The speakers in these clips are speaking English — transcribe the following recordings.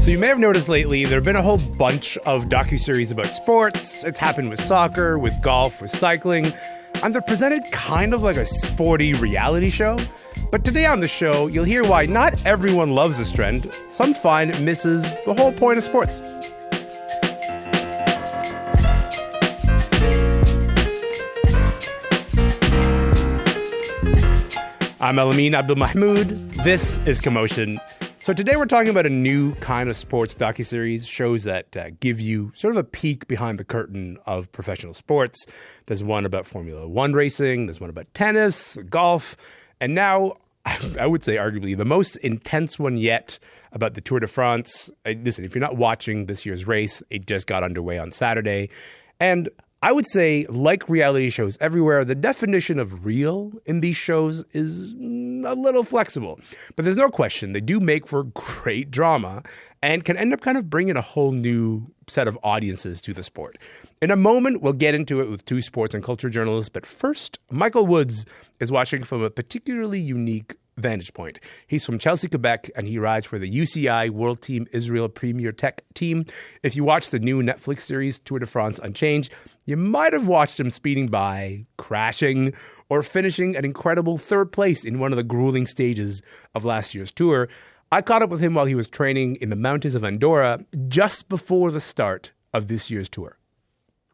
So you may have noticed lately there have been a whole bunch of docuseries about sports. It's happened with soccer, with golf, with cycling, and they're presented kind of like a sporty reality show. But today on the show, you'll hear why not everyone loves this trend. Some find it misses the whole point of sports. I'm Elamin Abdelmahmoud. This is Commotion. So today we're talking about a new kind of sports docuseries, shows that give you sort of a peek behind the curtain of professional sports. There's one about Formula One racing, there's one about tennis, golf, and now I would say arguably the most intense one yet about the Tour de France. Listen, if you're not watching this year's race, it just got underway on Saturday. And I would say, like reality shows everywhere, the definition of real in these shows is a little flexible. But there's no question they do make for great drama and can end up kind of bringing a whole new set of audiences to the sport. In a moment, we'll get into it with two sports and culture journalists. But first, Michael Woods is watching from a particularly unique vantage point. He's from Chelsea, Quebec, and he rides for the UCI World Team Israel Premier Tech team. If you watch the new Netflix series Tour de France Unchanged, you might have watched him speeding by, crashing, or finishing an incredible third place in one of the grueling stages of last year's tour. I caught up with him while he was training in the mountains of Andorra just before the start of this year's tour.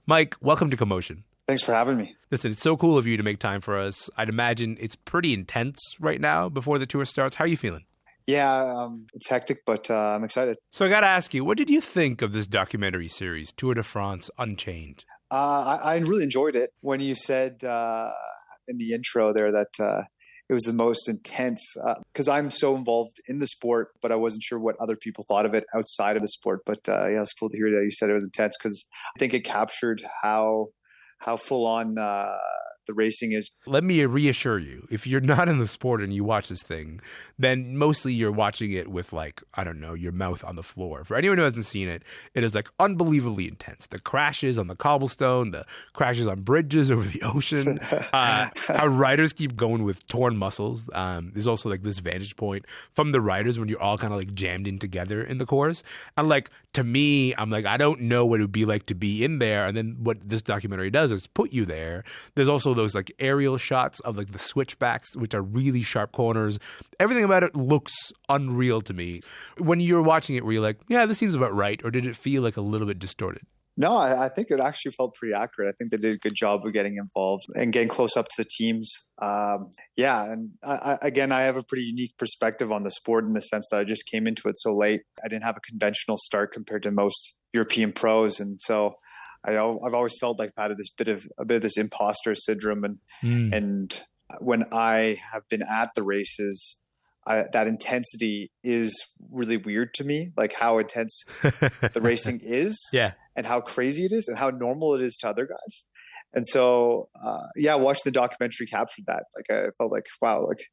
Mike, welcome to Commotion. Thanks for having me. Listen, it's so cool of you to make time for us. I'd imagine it's pretty intense right now before the tour starts. How are you feeling? Yeah, it's hectic, but I'm excited. So I got to ask you, what did you think of this documentary series, Tour de France Unchained? I really enjoyed it. When you said in the intro there that it was the most intense, because I'm so involved in the sport, but I wasn't sure what other people thought of it outside of the sport. But yeah, it's cool to hear that you said it was intense, because I think it captured how full on the racing is. Let me reassure you, if you're not in the sport and you watch this thing, then mostly you're watching it with, like, I don't know, your mouth on the floor. For anyone who hasn't seen it, it is like unbelievably intense. The crashes on the cobblestone, the crashes on bridges over the ocean, how riders keep going with torn muscles. There's also like this vantage point from the riders when you're all kind of like jammed in together in the course. And like, to me, I'm like, I don't know what it would be like to be in there. And then what this documentary does is put you there. There's also those like aerial shots of like the switchbacks, which are really sharp corners. Everything about it looks unreal to me. When you're watching it, were you like, yeah, this seems about right? Or did it feel like a little bit distorted? No, I think it actually felt pretty accurate. I think they did a good job of getting involved and getting close up to the teams. Yeah, and I have a pretty unique perspective on the sport in the sense that I just came into it so late. I didn't have a conventional start compared to most European pros, and so I've always felt like I've had a bit of this imposter syndrome, and when I have been at the races, that intensity is really weird to me, like how intense the racing is, yeah, and how crazy it is, and how normal it is to other guys. And so, yeah, watching the documentary captured that. Like, I felt like, wow, like,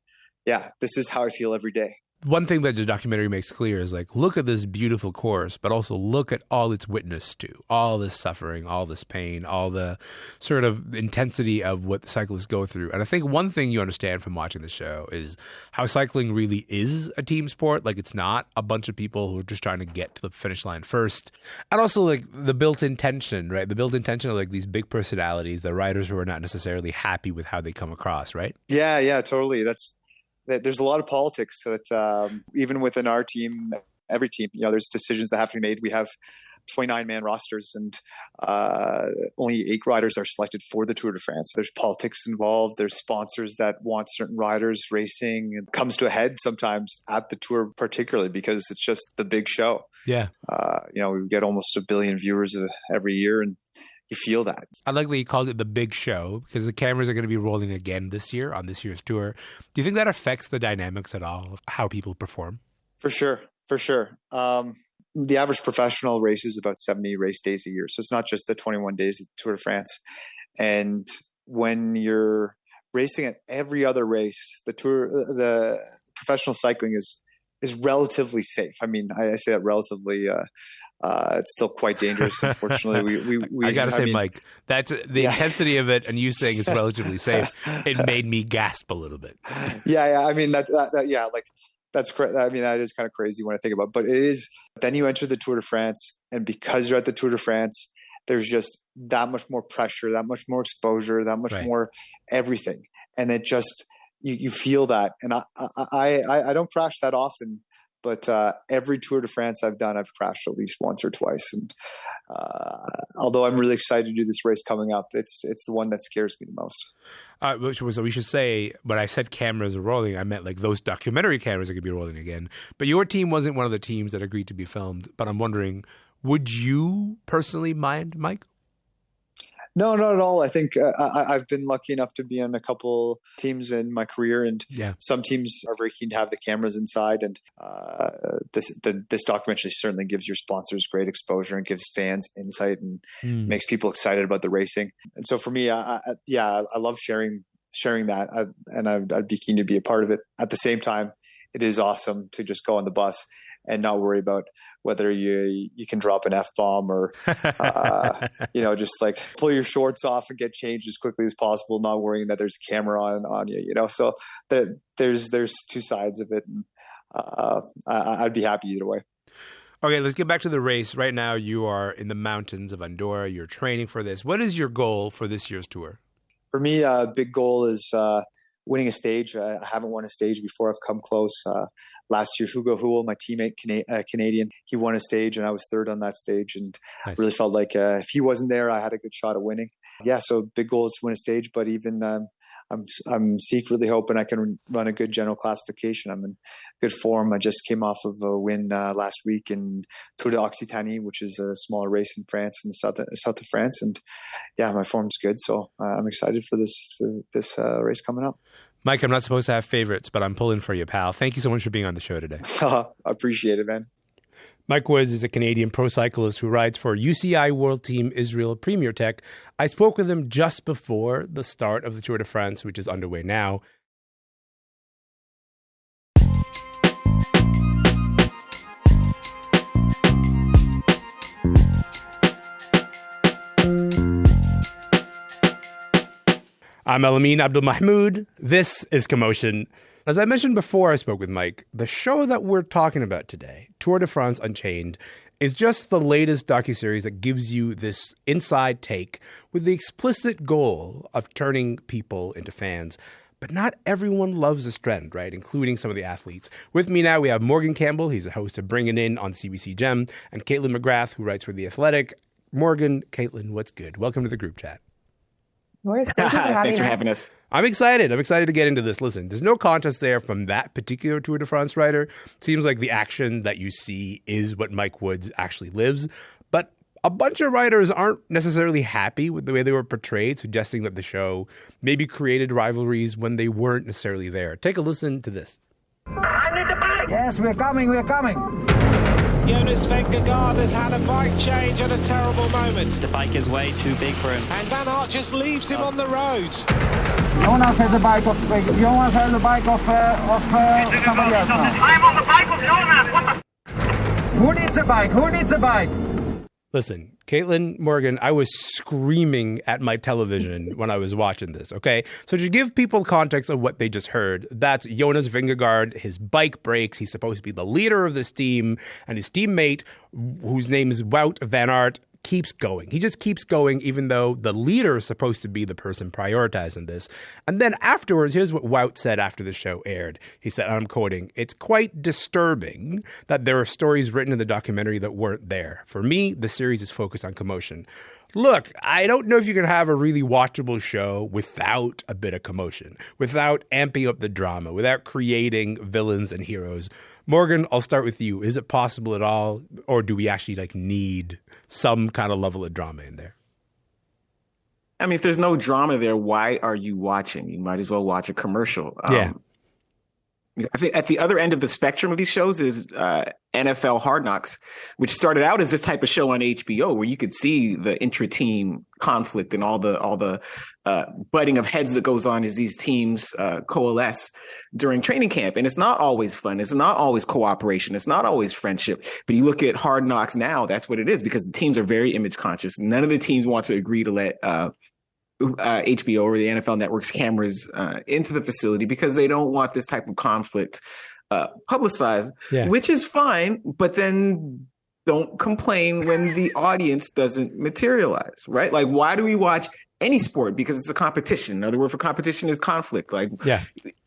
yeah, this is how I feel every day. One thing that the documentary makes clear is like, look at this beautiful course, but also look at all it's witnessed to, all this suffering, all this pain, all the sort of intensity of what the cyclists go through. And I think one thing you understand from watching the show is how cycling really is a team sport. Like, it's not a bunch of people who are just trying to get to the finish line first. And also like the built-in tension, right? The built-in tension of like these big personalities, the riders who are not necessarily happy with how they come across, right? Yeah, totally. There's a lot of politics that even within our team, every team, there's decisions that have to be made. We have 29-man rosters, and only 8 riders are selected for the Tour de France. There's politics involved. There's sponsors that want certain riders racing. It comes to a head sometimes at the Tour, particularly because it's just the big show. Yeah. We get almost 1 billion viewers every year, and you feel that. I like that you called it the big show, because the cameras are going to be rolling again this year on this year's tour. Do you think that affects the dynamics at all of how people perform? For sure. The average professional races about 70 race days a year. So it's not just the 21 days of the Tour de France. And when you're racing at every other race, the professional cycling is relatively safe. I mean, I say that relatively, it's still quite dangerous, unfortunately. I gotta say, Mike, that's the intensity of it, and you saying it's relatively safe. It made me gasp a little bit. Yeah. I mean, that like I mean, that is kind of crazy when I think about it. But it is. Then you enter the Tour de France, and because you're at the Tour de France, there's just that much more pressure, that much more exposure, that much more everything. And it just, you feel that. And I don't crash that often, but every Tour de France I've done, I've crashed at least once or twice. And although I'm really excited to do this race coming up, it's the one that scares me the most. Which was, we should say, when I said cameras are rolling, I meant like those documentary cameras that could be rolling again. But your team wasn't one of the teams that agreed to be filmed. But I'm wondering, would you personally mind, Mike? No, not at all. I think I've been lucky enough to be on a couple teams in my career, and some teams are very keen to have the cameras inside. And this documentary certainly gives your sponsors great exposure and gives fans insight and makes people excited about the racing. And so for me, I love sharing that, and I'd be keen to be a part of it. At the same time, it is awesome to just go on the bus and not worry about whether you can drop an F-bomb or, just like pull your shorts off and get changed as quickly as possible, not worrying that there's a camera on you, So there's two sides of it. And I'd be happy either way. Okay, let's get back to the race. Right now, you are in the mountains of Andorra. You're training for this. What is your goal for this year's tour? For me, a big goal is winning a stage. I haven't won a stage before. I've come close. Last year, Hugo Huel, my teammate, Canadian, he won a stage and I was third on that stage, and really felt like if he wasn't there, I had a good shot at winning. Yeah, so big goal is to win a stage, but even I'm secretly hoping I can run a good general classification. I'm in good form. I just came off of a win last week in Tour d'Occitanie, which is a smaller race in France, in the south of France, and yeah, my form's good. So I'm excited for this race coming up. Mike, I'm not supposed to have favorites, but I'm pulling for you, pal. Thank you so much for being on the show today. I appreciate it, man. Mike Woods is a Canadian pro cyclist who rides for UCI World Team Israel Premier Tech. I spoke with him just before the start of the Tour de France, which is underway now. I'm Elamin Abdelmahmoud. This is Commotion. As I mentioned before I spoke with Mike, the show that we're talking about today, Tour de France Unchained, is just the latest docuseries that gives you this inside take with the explicit goal of turning people into fans. But not everyone loves this trend, right? Including some of the athletes. With me now, we have Morgan Campbell. He's a host of Bring It In on CBC Gem, and Kaitlyn McGrath, who writes for The Athletic. Morgan, Kaitlyn, what's good? Welcome to the group chat. Thanks for having us. I'm excited. I'm excited to get into this. Listen, there's no contest there from that particular Tour de France rider. Seems like the action that you see is what Mike Woods actually lives. But a bunch of riders aren't necessarily happy with the way they were portrayed, suggesting that the show maybe created rivalries when they weren't necessarily there. Take a listen to this. Yes, we're coming. Jonas Vingegaard has had a bike change at a terrible moment. The bike is way too big for him. And Van Aert just leaves him on the road. Jonas has a bike of somebody else now. I'm on the bike of Jonas. Who needs a bike? Listen, Kaitlyn, Morgan, I was screaming at my television when I was watching this, okay? So to give people context of what they just heard, that's Jonas Vingegaard. His bike breaks. He's supposed to be the leader of this team, and his teammate, whose name is Wout van Aert, keeps going. He just keeps going, even though the leader is supposed to be the person prioritizing this. And then afterwards, here's what Wout said after the show aired. He said, and I'm quoting, "It's quite disturbing that there are stories written in the documentary that weren't there. For me, the series is focused on commotion." Look, I don't know if you can have a really watchable show without a bit of commotion, without amping up the drama, without creating villains and heroes. Morgan, I'll start with you. Is it possible at all, or do we actually need some kind of level of drama in there? I mean, if there's no drama there, why are you watching? You might as well watch a commercial. I think at the other end of the spectrum of these shows is NFL Hard Knocks, which started out as this type of show on HBO where you could see the intra-team conflict and all the butting of heads that goes on as these teams coalesce during training camp. And it's not always fun. It's not always cooperation. It's not always friendship. But you look at Hard Knocks now, that's what it is, because the teams are very image conscious. None of the teams want to agree to let HBO or the NFL Network's cameras into the facility because they don't want this type of conflict publicized, which is fine, but then don't complain when the audience doesn't materialize, right? Like, why do we watch any sport? Because it's a competition. Another word for competition is conflict. Like,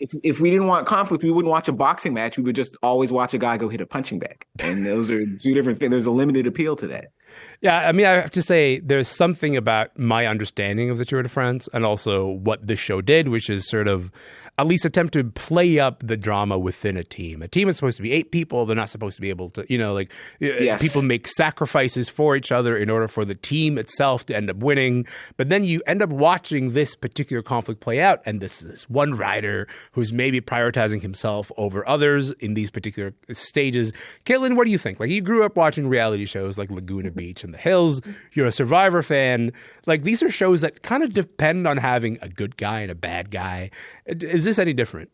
if we didn't want conflict, we wouldn't watch a boxing match. We would just always watch a guy go hit a punching bag. And those are two different things. There's a limited appeal to that. Yeah, I mean, I have to say there's something about my understanding of the Tour de France and also what this show did, which is sort of at least attempt to play up the drama within a team. A team is supposed to be 8 people. They're not supposed to be able to, people make sacrifices for each other in order for the team itself to end up winning. But then you end up watching this particular conflict play out. And this is this one rider who's maybe prioritizing himself over others in these particular stages. Kaitlyn, what do you think? Like, you grew up watching reality shows like Laguna Beach and The Hills. You're a Survivor fan. Like, these are shows that kind of depend on having a good guy and a bad guy. Is this any different?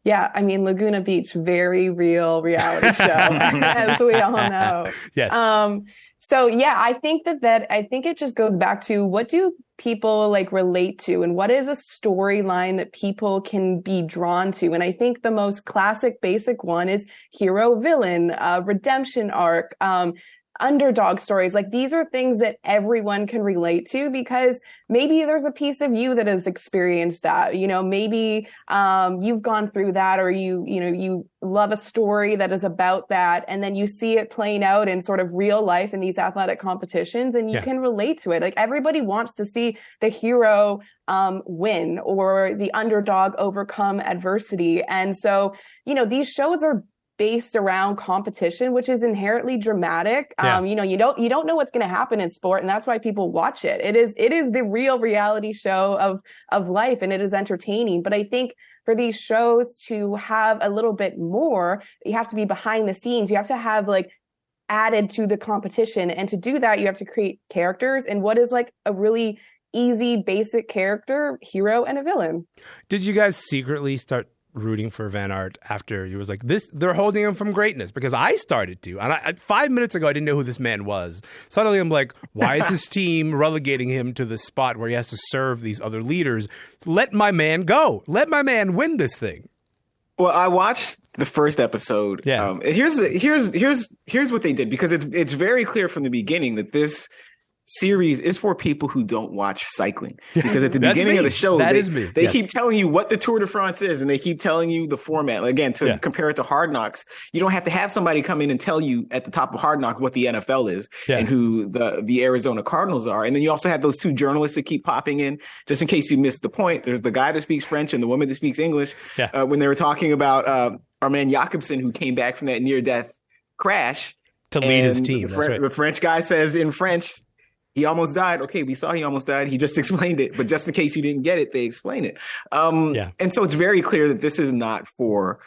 Yeah, I mean, Laguna Beach, very real reality show, as we all know. Yes. So yeah, I think I think it just goes back to, what do people like relate to, and what is a storyline that people can be drawn to? And I think the most classic, basic one is hero villain, redemption arc, underdog stories. Like, these are things that everyone can relate to, because maybe there's a piece of you that has experienced that, maybe you've gone through that, or you love a story that is about that, and then you see it playing out in sort of real life in these athletic competitions, and you can relate to it. Like, everybody wants to see the hero win, or the underdog overcome adversity. And so, these shows are based around competition, which is inherently dramatic. You don't know what's going to happen in sport, and that's why people watch it. It is the real reality show of life, and it is entertaining. But I think for these shows to have a little bit more, you have to be behind the scenes. You have to have like added to the competition, and to do that, you have to create characters. And what is like a really easy, basic character, hero and a villain. Did you guys secretly start rooting for Van Aert after you was like, this, they're holding him from greatness? Because I started to, and 5 minutes ago I didn't know who this man was. Suddenly I'm like, why is his team relegating him to the spot where he has to serve these other leaders? Let my man go. Let my man win this thing. Well, I watched the first episode. Yeah. Here's what they did, because it's very clear from the beginning that this series is for people who don't watch cycling, because at the beginning of the show they keep telling you what the Tour de France is, and they keep telling you the format. Again, to compare it to Hard Knocks, you don't have to have somebody come in and tell you at the top of Hard Knocks what the NFL is and who the Arizona Cardinals are. And then you also have those two journalists that keep popping in just in case you missed the point. There's the guy that speaks French and the woman that speaks English. When they were talking about our man Jakobsen, who came back from that near-death crash to lead his team. The French guy says in French, he almost died. Okay, we saw he almost died. He just explained it. But just in case you didn't get it, they explain it. And so it's very clear that this is not for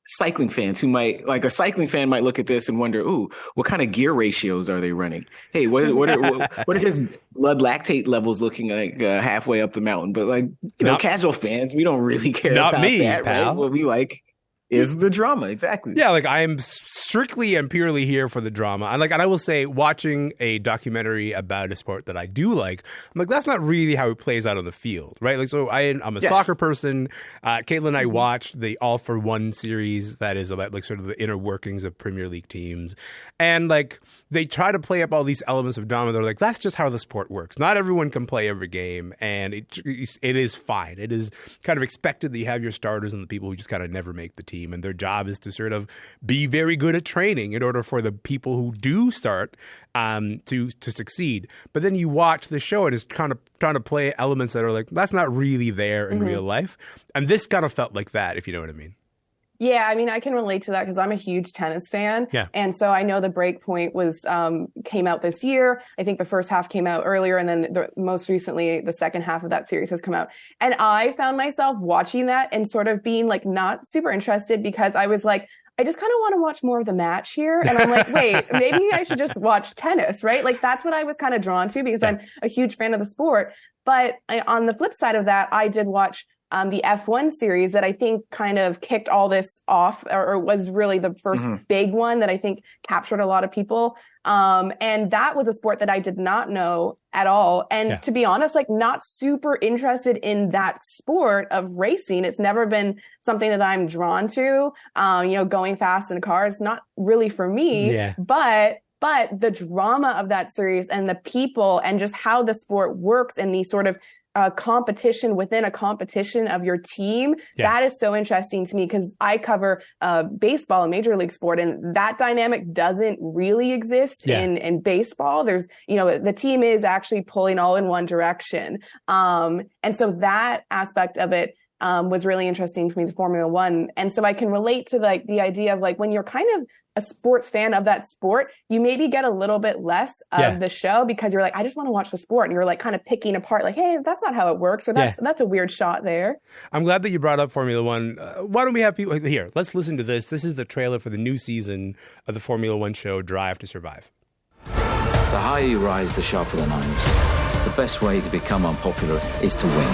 cycling fans who might, like a cycling fan might look at this and wonder, ooh, what kind of gear ratios are they running? Hey, what are his blood lactate levels looking like halfway up the mountain? But like, casual fans, we don't really care about that, pal. Right? What we like is the drama. Exactly. Yeah, like I am strictly and purely here for the drama. And I will say, watching a documentary about a sport that I do like, I'm like, that's not really how it plays out on the field, right? Like, so I'm a soccer person. Kaitlyn and I watched the All for One series that is about like sort of the inner workings of Premier League teams. And like, they try to play up all these elements of drama. They're like, that's just how the sport works. Not everyone can play every game, and it is fine. It is kind of expected that you have your starters and the people who just kind of never make the team, and their job is to sort of be very good at training in order for the people who do start to succeed. But then you watch the show, and it's kind of trying to play elements that are like, that's not really there in real life. And this kind of felt like that, if you know what I mean. Yeah, I mean, I can relate to that because I'm a huge tennis fan. Yeah. And so I know the Breakpoint came out this year. I think the first half came out earlier, and then most recently, the second half of that series has come out. And I found myself watching that and sort of being like not super interested, because I was like, I just kind of want to watch more of the match here. And I'm like, wait, maybe I should just watch tennis, right? Like, that's what I was kind of drawn to, because I'm a huge fan of the sport. But on the flip side of that, I did watch the F1 series that I think kind of kicked all this off, or was really the first big one that I think captured a lot of people. And that was a sport that I did not know at all. And to be honest, like not super interested in that sport of racing. It's never been something that I'm drawn to. Going fast in a car, it's not really for me, but the drama of that series and the people and just how the sport works and these sort of competition within a competition of your team. That is so interesting to me because I cover baseball and major league sport, and that dynamic doesn't really exist in baseball. There's, the team is actually pulling all in one direction. And so that aspect of it was really interesting to me, the Formula One. And so I can relate to like the idea of like when you're kind of a sports fan of that sport, you maybe get a little bit less of the show because you're like, I just want to watch the sport. And you're like kind of picking apart like, hey, that's not how it works. Or that's a weird shot there. I'm glad that you brought up Formula One. Why don't we have people here? Let's listen to this. This is the trailer for the new season of the Formula One show, Drive to Survive. The higher you rise, the sharper the knives. The best way to become unpopular is to win.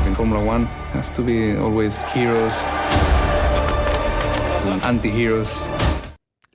In Formula One, has to be always heroes and anti-heroes.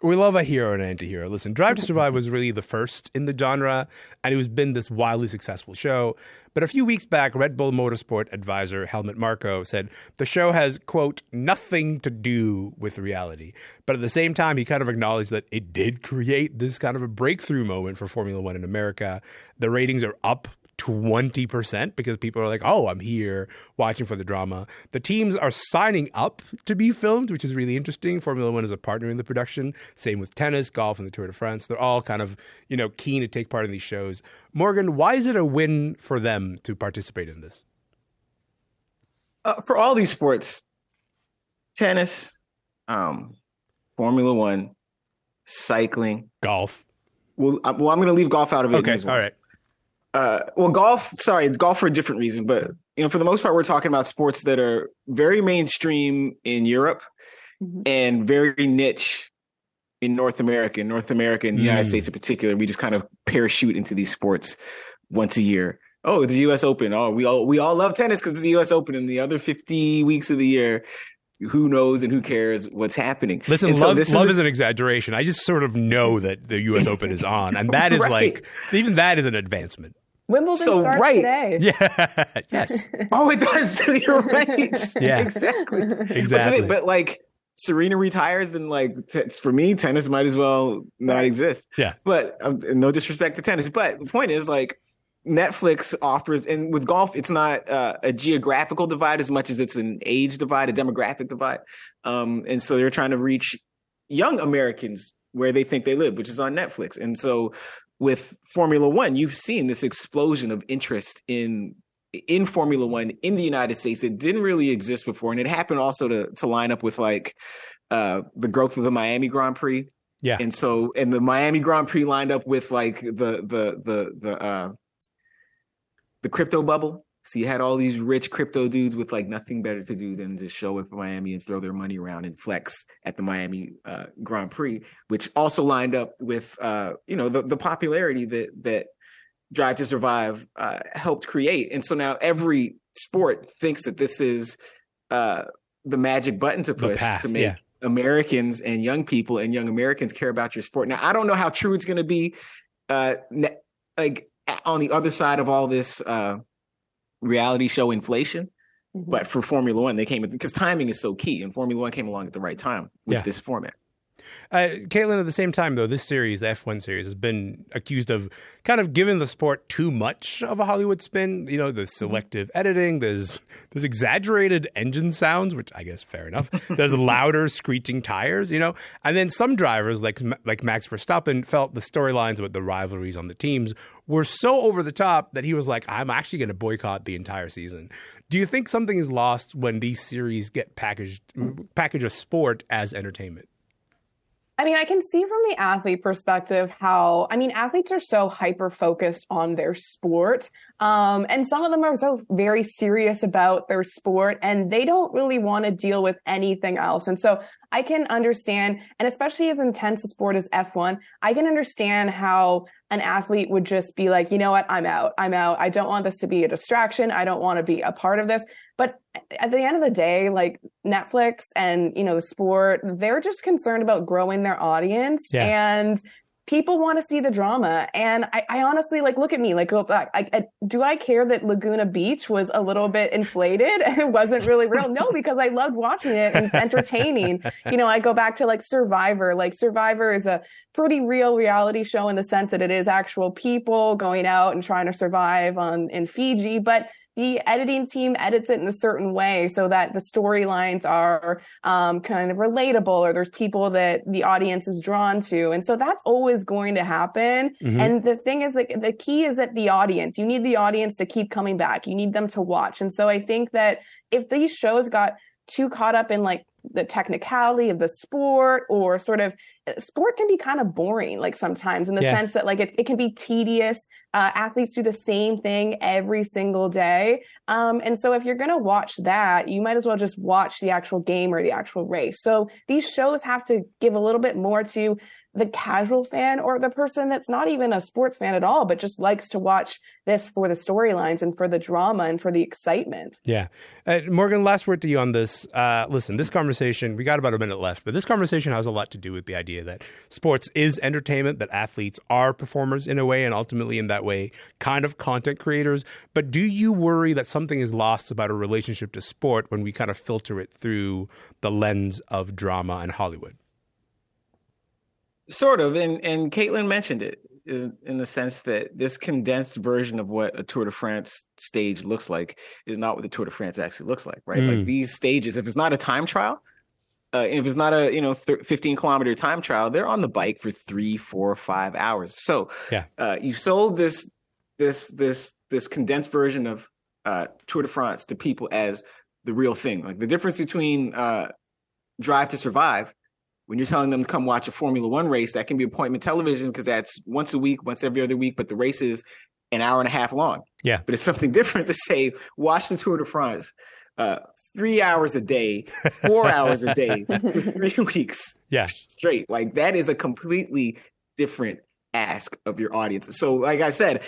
We love a hero and an anti-hero. Listen, Drive to Survive was really the first in the genre, and it has been this wildly successful show. But a few weeks back, Red Bull Motorsport advisor Helmut Marko said the show has, quote, nothing to do with reality. But at the same time, he kind of acknowledged that it did create this kind of a breakthrough moment for Formula One in America. The ratings are up 20% because people are like, oh, I'm here watching for the drama. The teams are signing up to be filmed, which is really interesting. Formula One is a partner in the production. Same with tennis, golf, and the Tour de France. They're all kind of, keen to take part in these shows. Morgan, why is it a win for them to participate in this? For all these sports, tennis, Formula One, cycling, golf. Well, I'm going to leave golf out of it. Okay, all right. Golf for a different reason, but for the most part, we're talking about sports that are very mainstream in Europe and very niche in North America. In the United States in particular, we just kind of parachute into these sports once a year. Oh, the U.S. Open. Oh, we all love tennis because it's the U.S. Open, and the other 50 weeks of the year, who knows and who cares what's happening. Listen, love is an exaggeration. I just sort of know that the U.S. Open is on, and that is like, even that is an advancement. Wimbledon starts today. Yeah. Yes. Oh, it does. You're right. Yeah. Exactly. But like Serena retires, then for me, tennis might as well not exist. Yeah. But no disrespect to tennis. But the point is like Netflix offers, and with golf, it's not a geographical divide as much as it's an age divide, a demographic divide. And so they're trying to reach young Americans where they think they live, which is on Netflix. And so with Formula One, you've seen this explosion of interest in Formula One in the United States. It didn't really exist before. And it happened also to line up with the growth of the Miami Grand Prix. Yeah. And the Miami Grand Prix lined up with like the crypto bubble. So you had all these rich crypto dudes with like nothing better to do than just show up at Miami and throw their money around and flex at the Miami Grand Prix, which also lined up with the popularity that Drive to Survive helped create. And so now every sport thinks that this is the magic button to push to make Americans and young people and young Americans care about your sport. Now, I don't know how true it's going to be like on the other side of all this reality show inflation, but for Formula One, they came because timing is so key, and Formula One came along at the right time with this format. Kaitlyn, at the same time, though, this series, the F1 series, has been accused of kind of giving the sport too much of a Hollywood spin. The selective editing, there's exaggerated engine sounds, which I guess fair enough. There's louder screeching tires, and then some drivers like Max Verstappen felt the storylines about the rivalries on the teams were so over the top that he was like, I'm actually going to boycott the entire season. Do you think something is lost when these series get package a sport as entertainment? I mean, I can see from the athlete perspective how, athletes are so hyper-focused on their sport. And some of them are so very serious about their sport, and they don't really want to deal with anything else. And so I can understand, and especially as intense a sport as F1, I can understand how an athlete would just be like, you know what, I'm out. I don't want this to be a distraction. I don't want to be a part of this. But at the end of the day, like Netflix and, the sport, they're just concerned about growing their audience. Yeah. And people want to see the drama. And I honestly, like, look at me, like, go back. Do I care that Laguna Beach was a little bit inflated and it wasn't really real? No, because I loved watching it and it's entertaining. I go back to like Survivor. Like Survivor is a pretty real reality show in the sense that it is actual people going out and trying to survive in Fiji. But the editing team edits it in a certain way so that the storylines are kind of relatable, or there's people that the audience is drawn to. And so that's always going to happen. Mm-hmm. And the thing is, like, the key is that the audience, you need the audience to keep coming back. You need them to watch. And so I think that if these shows got too caught up in like the technicality of the sport, or sort of sport can be kind of boring, like sometimes in the sense that like it can be tedious. Athletes do the same thing every single day. And so if you're going to watch that, you might as well just watch the actual game or the actual race. So these shows have to give a little bit more to the casual fan, or the person that's not even a sports fan at all, but just likes to watch this for the storylines and for the drama and for the excitement. Yeah. Morgan, last word to you on this. Listen, this conversation, we got about a minute left, but this conversation has a lot to do with the idea that sports is entertainment, that athletes are performers in a way, and ultimately in that way, kind of content creators. But do you worry that something is lost about a relationship to sport when we kind of filter it through the lens of drama and Hollywood? Sort of, and Kaitlyn mentioned it in the sense that this condensed version of what a Tour de France stage looks like is not what the Tour de France actually looks like, right? Like these stages, if it's not a time trial, if it's not a 15-kilometer time trial, they're on the bike for 3, 4, 5 hours. So you sold this condensed version of Tour de France to people as the real thing. Like the difference between Drive to Survive, when you're telling them to come watch a Formula One race, that can be appointment television because that's once a week, once every other week, but the race is an hour and a half long. Yeah. But it's something different to say, watch the Tour de France 3 hours a day, 4 hours a day for 3 weeks straight. Like that is a completely different ask of your audience. So like I said,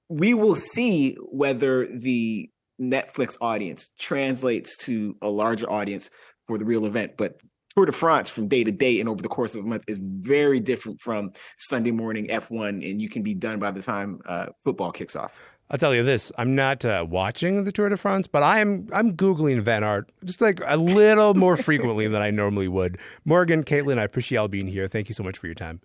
we will see whether the Netflix audience translates to a larger audience for the real event. But Tour de France from day to day and over the course of a month is very different from Sunday morning F1, and you can be done by the time football kicks off. I'll tell you this, I'm not watching the Tour de France, but I'm Googling Van Aert just like a little more frequently than I normally would. Morgan, Kaitlyn, I appreciate y'all being here. Thank you so much for your time.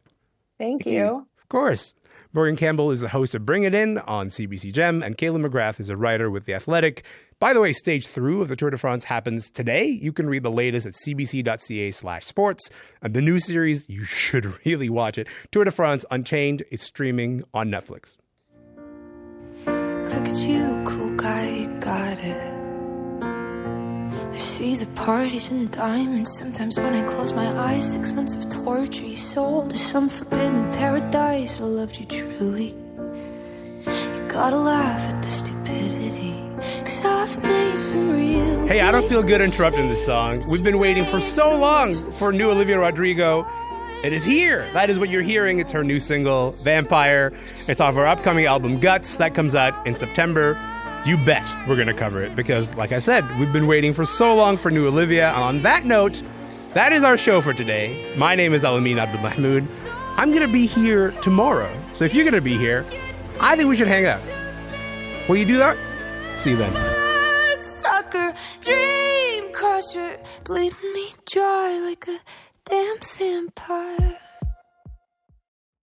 Thank you. Of course. Morgan Campbell is the host of Bring It In on CBC Gem, and Kaitlyn McGrath is a writer with The Athletic. By the way, stage 3 of the Tour de France happens today. You can read the latest at cbc.ca/sports. And the new series, you should really watch it. Tour de France Unchained is streaming on Netflix. Look at you, cool guy, you got it. I see the parties and diamonds. Sometimes when I close my eyes, 6 months of torture you sold to some forbidden paradise. I loved you truly. You gotta laugh at the stupidity. Hey, I don't feel good interrupting this song. We've been waiting for so long for new Olivia Rodrigo. It is here. That is what you're hearing. It's her new single, Vampire. It's off her upcoming album, Guts. That comes out in September. You bet we're going to cover it because, like I said, we've been waiting for so long for new Olivia. And on that note, that is our show for today. My name is Elamin Abdelmahmoud. I'm going to be here tomorrow. So if you're going to be here, I think we should hang out. Will you do that? See you then. Sucker, dream crusher, bleeding me dry like a damn vampire.